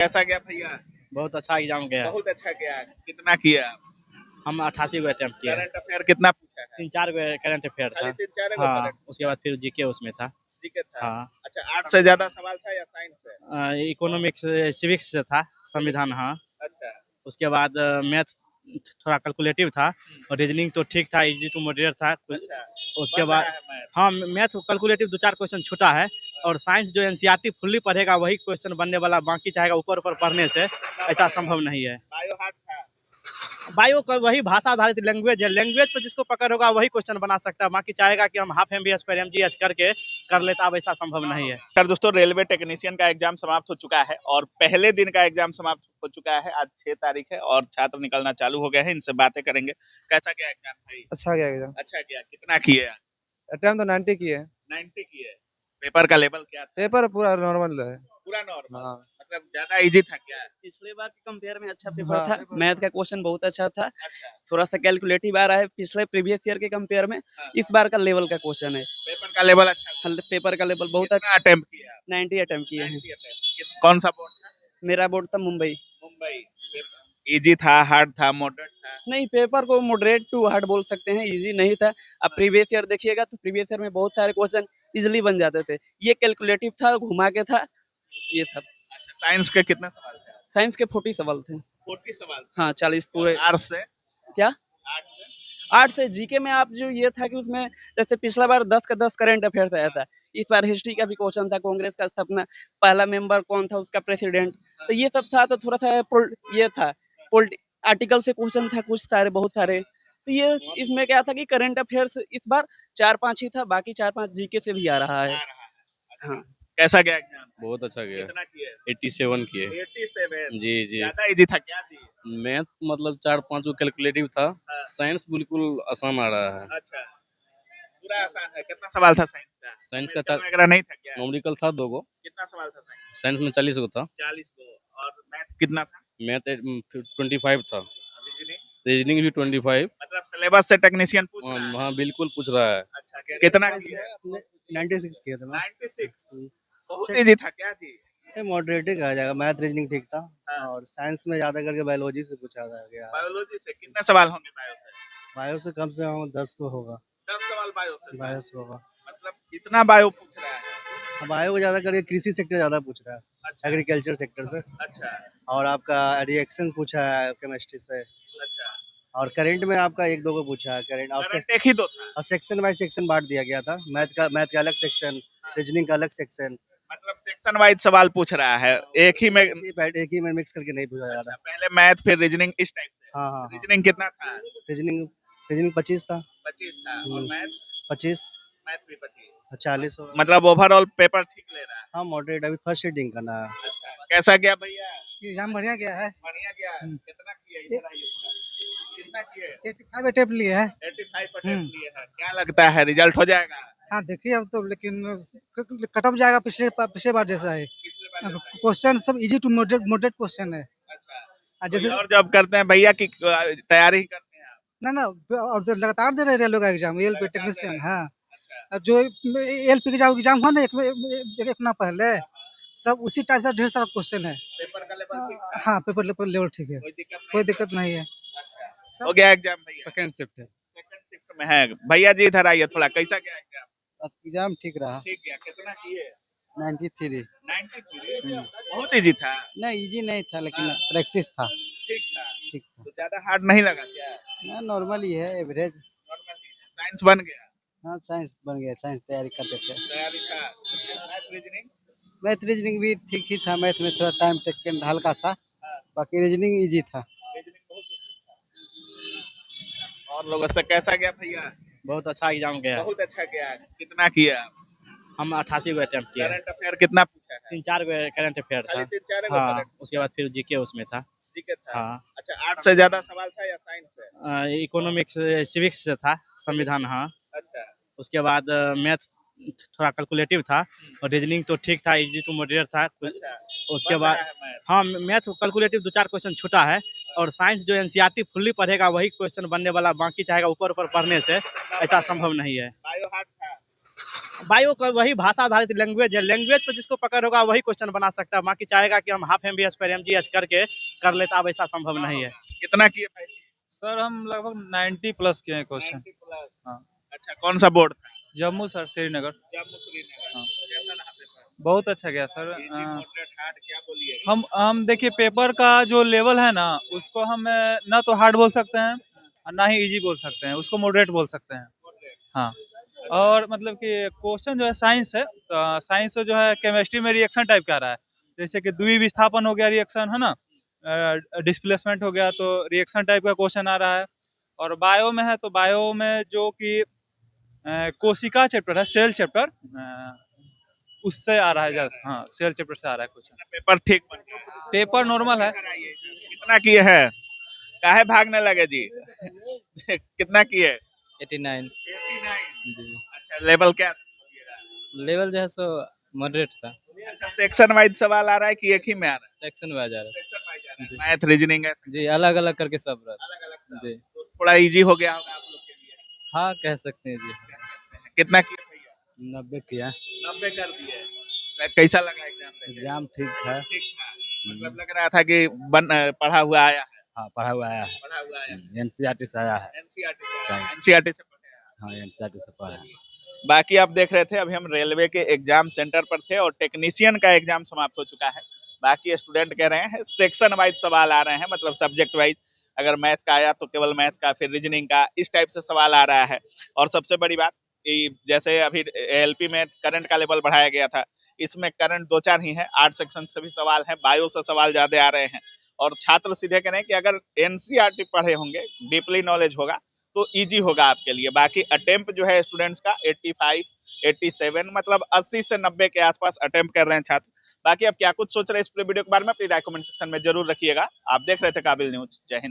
कैसा गया भैया? बहुत अच्छा एग्जाम गया। बहुत अच्छा गया। कितना किया आप? हम 88 गो अटेम्प्ट किए। करंट अफेयर कितना पूछा है? 3-4 गो करंट अफेयर था। खाली 3-4 गो हाँ, करंट उसके बाद फिर जीके उसमें था। जीके था। हाँ, अच्छा, आर्ट से ज्यादा सवाल था या साइंस से? इकोनॉमिक्स सिविक्स से था, संविधान। हाँ, अच्छा। उसके बाद मैथ थोड़ा कैलकुलेटिव था और रीजनिंग तो ठीक था, इजी टू मॉडरेट था। अच्छा, उसके बन बाद रहा है मैथ। हाँ, मैथ कैलकुलेटिव 2-4 क्वेश्चन छूटा है और साइंस जो एनसीईआरटी फुल्ली पढ़ेगा वही क्वेश्चन बनने वाला, बाकी चाहेगा ऊपर ऊपर पढ़ने से ऐसा संभव नहीं है। बायो हार्ड था। बायो का वही भाषा आधारित लैंग्वेज है, लैंग्वेज पर जिसको पकड़ होगा वही क्वेश्चन बना सकता है, बाकी चाहेगा कि हम हाफ एमबीएस पर एमजीएस करके कर लेता, अब ऐसा संभव नहीं है। सर दोस्तों, रेलवे टेक्नीशियन का एग्जाम समाप्त हो चुका है और पहले दिन का एग्जाम समाप्त हो चुका है। आज 6 तारीख है और छात्र निकलना चालू हो गए हैं। इनसे बातें करेंगे। कैसा गया एग्जाम भाई? अच्छा गया एग्जाम। अच्छा गया। कितना किए आज? अटेम्प्ट तो 90 की है। 90 किए। पेपर का लेवल क्या था? पेपर पूरा नॉर्मल है। पूरा नॉर्मल। हाँ। मतलब ज्यादा इजी था क्या? पिछले बार के कंपेयर में अच्छा पेपर हाँ, था। मैथ का क्वेश्चन बहुत अच्छा था। अच्छा। थोड़ा सा कैलकुलेटिव आ रहा है पिछले प्रीवियस ईयर के कंपेयर में। हाँ। इस बार का लेवल का क्वेश्चन है। पेपर का लेवल अच्छा था। पेपर का लेवल बहुत कितना अच्छा। अटेम्प्ट किया? 90 अटेम्प्ट किए हैं। 90 attempt। कौन सा बोर्ड था? मेरा बोर्ड था मुंबई। मुंबई। इजी था, हार्ड था, मॉडरेट था? नहीं, पेपर को मॉडरेट टू हार्ड बोल सकते हैं, इजी नहीं था। अब प्रीवियस ईयर देखिएगा तो प्रीवियस ईयर में बहुत सारे क्वेश्चन इजिली बन जाते थे। ये कैलकुलेटिव था, घुमा के था, ये था। अच्छा, साइंस के कितने सवाल थे? साइंस के 40 सवाल थे। 40 सवाल थे। हाँ, 40 पूरे। आर्ट्स से? क्या? आर्ट्स से? आर्ट से जीके में आप जो ये था कि उसमें जैसे पिछला बार 10 का 10 करंट अफेयर आया था। इस बार हिस्ट्री का भी क्वेश्चन था, कांग्रेस का स्थापना पहला मेंबर कौन था, उसका प्रेसिडेंट, तो ये सब था। तो थोड़ा सा ये था, आर्टिकल से क्वेश्चन था कुछ सारे, बहुत सारे। तो ये इसमें क्या था कि करंट अफेयर्स इस बार 4-5 ही था, बाकी 4-5 जीके से भी आ रहा है। हाँ। कैसा गया एग्जाम? बहुत अच्छा गया। कितना किए? 87 किए। 87। जी जी। ज्यादा इजी था क्या जी? मैथ मतलब 4-5 को कैलकुलेटिव था। हाँ। साइंस बिल्कुल आसान आ रहा है। अच्छा, पूरा आसान है। कितना सवाल था साइंस का? साइंस का Numerical वगैरह नहीं था क्या? न्यूमेरिकल था 2 गो। कितना सवाल था साइंस? साइंस में 40 गो था। 40 को। और मैथ कितना था? मैथ 25 था। रीजनिंग? रीजनिंग भी 25। मतलब सिलेबस से टेक्नीशियन पूछ रहा है? हाँ बिल्कुल पूछ रहा है। अच्छा, कितना किया? 96 किया था मैं। 96। बहुत इजी था क्या जी? मॉडरेट ही कहा जाएगा, मैथ रीजनिंग ठीक था। हाँ। और साइंस में ज्यादा करके बायोलॉजी से पूछा था गया। बायोलॉजी से कितने सवाल होंगे? बायो से? बायो से कम से कम 10 को होगा। 10 सवाल बायो से? बायो से होगा। मतलब इतना बायो पूछ रहा है? बायो को ज्यादा करके कृषि सेक्टर ज्यादा पूछ रहा है, अच्छा। एग्रीकल्चर सेक्टर से। अच्छा। और आपका रिएक्शन पूछा है केमिस्ट्री से। अच्छा। और करंट में आपका 1-2 को पूछा है करंट। करंट एक ही दो था? और सेक्शन बाय सेक्शन बांट दिया गया था। मैथ का अलग सेक्शन, रीजनिंग का अलग सेक्शन। मतलब सेक्शन वाइज सवाल पूछ रहा है, एक ही में? एक ही में मिक्स करके नहीं पूछा जा अच्छा, रहा। पहले मैथ फिर रीजनिंग इस टाइप से? हाँ हाँ हाँ। रीजनिंग कितना था? रीजनिंग रीजनिंग 25 था। 25 था। और मैथ? 25। मैथ भी 25। 40 होगा। मतलब ओवरऑल पेपर ठीक ले रहा है? हाँ, मॉडरेट अभी फर्स्ट रीडिंग करना है। अच्छा, कैसा गया भैया? एग्जाम बढ़िया गया है। बढ़िया गया। कितना किया इधर आइए थोड़ा। कितना किए? 85 अटेम्प्ट लिए है। 85 अटेम्प्ट लिए हैं। क्या लगता है रिजल्ट हो जाएगा? हाँ, देखिए अब तो, लेकिन कट ऑफ जाएगा पिछले बार जैसा है। पिछले बार जैसा? क्वेश्चन सब इजी टू मॉडरेट क्वेश्चन है। अच्छा। जैसे कोई और जॉब करते हैं भैया की तैयारी करते हैं आप? ना और तो लगातार दे रहे हैं रेलवे का एग्जाम, एलपी लगातार दे टेक्नीशियन। रहे हैं। हाँ। अच्छा। अब जो एलपी का एग्जाम हुआ ना एक ना पहले, सब उसी टाइप से ढेर सारा क्वेश्चन है। पेपर का लेवल ठीक था? हाँ, पेपर लेवल ठीक है, कोई दिक्कत नहीं है। अच्छा। हो गया एग्जाम भैया? सेकंड शिफ्ट है। सेकंड शिफ्ट में है भैया जी। इधर आइए थोड़ा। कैसा गया एग्जाम? एग्जाम ठीक रहा। ठीक गया। कितना किए? 93। 93। बहुत इजी था? नहीं, इजी नहीं था, लेकिन प्रैक्टिस था। ठीक था। ठीक था। तो ज्यादा हार्ड नहीं लगा क्या? ना, नॉर्मल ही है, एवरेज। नॉर्मल ही है। साइंस बन गया? हाँ, साइंस बन गया, साइंस तैयारी करते थे। तैयारी था। Math reasoning? मैथ रीजनिंग भी ठीक ही था, मैथ में थोड़ा टाइम टेकन हल्का सा, बाकी रीजनिंग इजी था। रीजनिंग बहुत easy था। और लोगों से कैसा गया भैया? बहुत अच्छा एग्जाम गया। बहुत अच्छा गया। कितना किया आप? हम 88 गो अटेम्प्ट किए। करंट अफेयर कितना पूछा है? 3-4 गो करंट अफेयर खाली था। 3-4 गो हाँ, करंट? उसके बाद फिर जीके उसमें था। ठीक है था। हाँ, अच्छा, आर्ट से ज्यादा सवाल था या साइंस से? इकोनॉमिक्स सिविक्स से था, संविधान। हाँ, अच्छा। उसके बाद मैथ थोड़ा कैलकुलेटिव था और रीजनिंग तो ठीक था, इजी टू मॉडरेट था। अच्छा, उसके बन बाद रहा है मैथ? हाँ, मैथ कैलकुलेटिव 2-4 क्वेश्चन छूटा है और साइंस जो एनसीईआरटी फुल्ली पढ़ेगा वही क्वेश्चन बनने वाला, बाकी चाहेगा ऊपर ऊपर पढ़ने से ऐसा संभव नहीं है। बायो हार्ड था? बायो का वही भाषा आधारित लैंग्वेज है, लैंग्वेज पर जिसको पकड़ होगा वही क्वेश्चन बना सकता है। बाकी चाहेगा कि हम हाफ एमबीए स्क्वायर एमजीएच करके कर लेता, अब ऐसा संभव नहीं है। कितना किए भाई? सर हम लगभग 90 प्लस किए हैं क्वेश्चन। 90 प्लस। हाँ। अच्छा, कौन सा बोर्ड था? जम्मू सर, श्रीनगर। जम्मू श्रीनगर। हाँ। कैसा रहा पेपर? बहुत अच्छा गया सर। इजी, मॉडरेट, हार्ड, क्या बोलिए? हम देखिए पेपर का जो लेवल है ना, उसको हम ना तो हार्ड बोल सकते हैं और ना ही इजी बोल सकते हैं, उसको मॉडरेट बोल सकते हैं। हाँ। और मतलब कि क्वेश्चन जो है साइंस है, तो साइंस जो है केमिस्ट्री में रिएक्शन टाइप का आ रहा है, जैसे कि द्वितीय विस्थापन हो गया रिएक्शन है ना, डिस्प्लेसमेंट हो गया, तो रिएक्शन टाइप का क्वेश्चन आ रहा है। और बायो में है तो बायो में जो कि कोशिका चैप्टर है, सेल चैप्टर, उससे आ रहा है ज़्यादा। हाँ, सेल चैप्टर से आ रहा है क्वेश्चन। पेपर ठीक बन गया? पेपर नॉर्मल है। कितना किए हैं? काहे भागने लगे जी? कितना किए? 89 89। जी। अच्छा, लेवल क्या? लेवल जो है सो मॉडरेट था। अच्छा, सेक्शन वाइज सवाल आ रहा है कि एक ही में आ रहा है? सेक्शन वाइज आ रहा सेक्शन वाइज आ रहा जी। है। मैथ, रीजनिंग है? है जी, अलग अलग करके सब रहता अलग-अलग जी। तो थोड़ा इजी हो गया होगा आप लोग के लिए। हाँ, कह सकते हैं जी। कितना किए भैया? 90 किया। 90 कर दिए। कैसा लगा एग्जाम देके? एग्जाम ठीक था। ठीक था। मतलब लग रहा था कि पढ़ा हुआ आया है। हाँ, पढ़ा हुआ आया है। पढ़ा हुआ आया है। एनसीईआरटी से आया है। एनसीईआरटी से साइंस। एनसीईआरटी से पढ़े हैं। हाँ, एनसीईआरटी से पढ़ा है। बाकी आप देख रहे थे, अभी हम रेलवे के एग्जाम सेंटर पर थे और टेक्नीशियन का एग्जाम समाप्त हो चुका है। बाकी स्टूडेंट कह रहे हैं सेक्शन वाइज सवाल आ रहे हैं, मतलब सब्जेक्ट वाइज। अगर मैथ का आया तो केवल मैथ का, फिर रीजनिंग का, इस टाइप से सवाल आ रहा है। और सबसे बड़ी बात कि जैसे अभी एलपी में करंट का लेवल बढ़ाया गया था, इसमें करंट 2-4 ही है, 8 सेक्शन से भी सवाल है, बायो से सवाल ज्यादा आ रहे हैं। और छात्र सीधे कह रहे हैं कि अगर एनसीईआरटी पढ़े होंगे, डीपली नॉलेज होगा तो इजी होगा आपके लिए। बाकी अटेम्प्ट जो है स्टूडेंट्स का 85, 87, मतलब 80 से 90 के आसपास अटेम्प्ट कर रहे हैं छात्र। बाकी आप क्या कुछ सोच रहे हैं इस पूरे वीडियो के बारे में, अपनी राय कमेंट सेक्शन में जरूर रखिएगा। आप देख रहे थे काबिल न्यूज। जय हिंद।